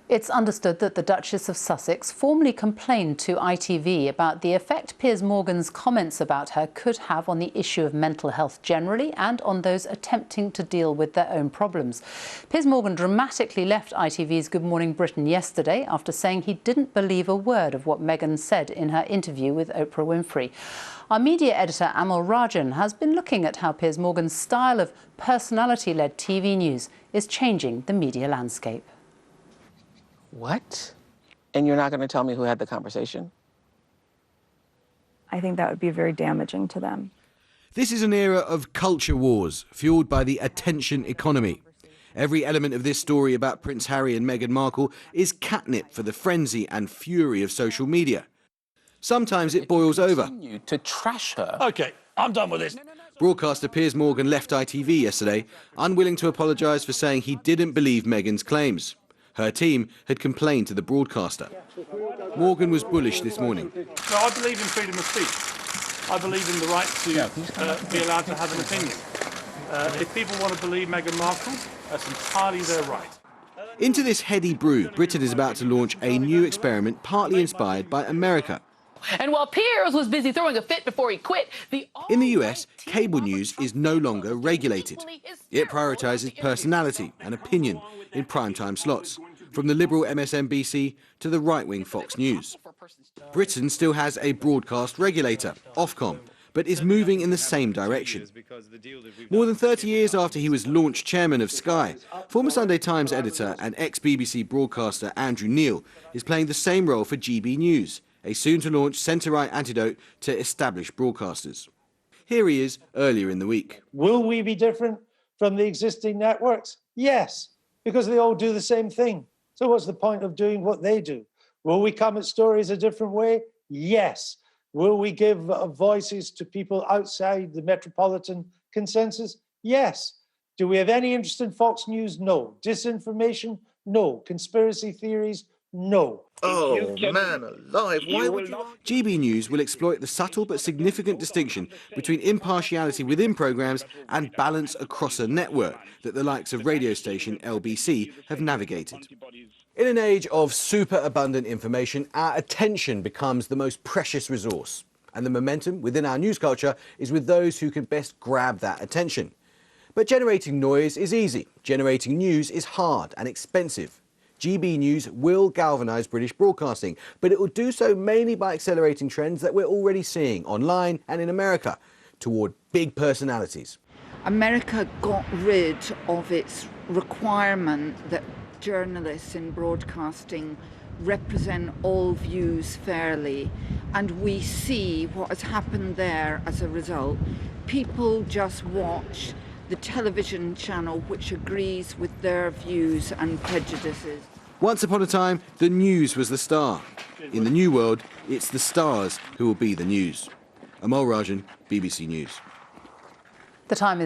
It's understood that the Duchess of Sussex formally complained to ITV about the effect Piers Morgan's comments about her could have on the issue of mental health generally and on those attempting to deal with their own problems. Piers Morgan dramatically left ITV's Good Morning Britain yesterday after saying he didn't believe a word of what Meghan said in her interview with Oprah Winfrey. Our media editor Amal Rajan has been looking at how Piers Morgan's style of personality-led TV news is changing the media landscape. What? And you're not going to tell me who had the conversation? I think that would be very damaging to them. This is an era of culture wars, fueled by the attention economy. Every element of this story about Prince Harry and Meghan Markle is catnip for the frenzy and fury of social media. Sometimes it boils over. To trash her. OK, I'm done with this. Broadcaster Piers Morgan left ITV yesterday, unwilling to apologise for saying he didn't believe Meghan's claims. Her team had complained to the broadcaster. Morgan was bullish this morning. No, I believe in freedom of speech. I believe in the right to be allowed to have an opinion. If people want to believe Meghan Markle, that's entirely their right. Into this heady brew, Britain is about to launch a new experiment partly inspired by America. And while Piers was busy throwing a fit before he quit, In the US, cable news is no longer regulated. It prioritises personality and opinion in primetime slots, from the liberal MSNBC to the right-wing Fox News. Britain still has a broadcast regulator, Ofcom, but is moving in the same direction. More than 30 years after he was launched chairman of Sky, former Sunday Times editor and ex-BBC broadcaster Andrew Neil is playing the same role for GB News, a soon-to-launch centre-right antidote to established broadcasters. Here he is earlier in the week. Will we be different from the existing networks? Yes, because they all do the same thing. So what's the point of doing what they do? Will we come at stories a different way? Yes. Will we give voices to people outside the metropolitan consensus? Yes. Do we have any interest in Fox News? No. Disinformation? No. Conspiracy theories? No. Oh, man alive, why would you... GB News will exploit the subtle but significant distinction between impartiality within programmes and balance across a network that the likes of radio station LBC have navigated. In an age of superabundant information, our attention becomes the most precious resource. And the momentum within our news culture is with those who can best grab that attention. But generating noise is easy. Generating news is hard and expensive. GB News will galvanise British broadcasting, but it will do so mainly by accelerating trends that we're already seeing online and in America toward big personalities. America got rid of its requirement that journalists in broadcasting represent all views fairly, and we see what has happened there as a result. People just watch the television channel which agrees with their views and prejudices. Once upon a time, the news was the star. In the new world, it's the stars who will be the news. Amal Rajan, BBC News. The time is